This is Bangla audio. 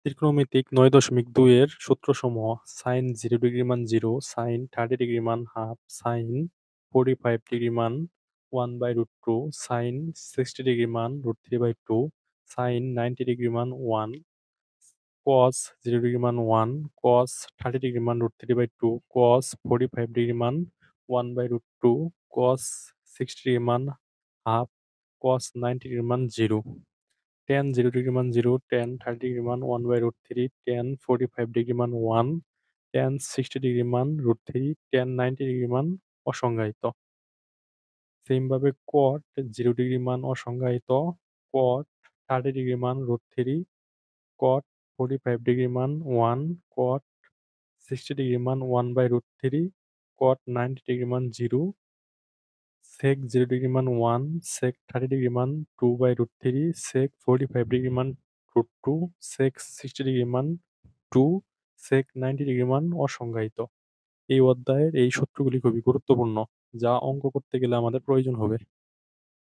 ত্রিকোণমিতিক ৯.২ এর সূত্রসমূহ: sin 0 ডিগ্রি মান 0, sin 30 ডিগ্রি মান হাফ, sin 45 ডিগ্রি মান 1/√2, sin 60 ডিগ্রি মান √3/2, sin 90 ডিগ্রি মান 1, cos 0 ডিগ্রি মান 1, cos 30 ডিগ্রি মান √3/2, cos 45 ডিগ্রি মান 1/√2, cos 60 ডিগ্রি মান হাফ, cos 90 ডিগ্রি মান 0, tan 0 ডিগ্রি মান 0, tan 30 ডিগ্রি মান 1/√3, tan 45 ডিগ্রি মান 1, tan 60 ডিগ্রি মান √3, tan 90 ডিগ্রি মান অসংজ্ঞায়িত। সেম ভাবে cot 0 ডিগ্রি মান অসংজ্ঞায়িত, cot 30 ডিগ্রি মান √3, cot 45 ডিগ্রি মান 1, cot 60 ডিগ্রি মান 1/√3, cot 90 ডিগ্রি মান 0, sec 0 ডিগ্রি মান 1, sec 30 ডিগ্রি মান 2/√3, sec 45 ডিগ্রি মান √2, sec 60 ডিগ্রি মান 2, sec 90 ডিগ্রি মান অসংজ্ঞায়িত। এই অধ্যায়ের এই সূত্রগুলি খুবই গুরুত্বপূর্ণ, যা অঙ্ক করতে গেলে আমাদের প্রয়োজন হবে।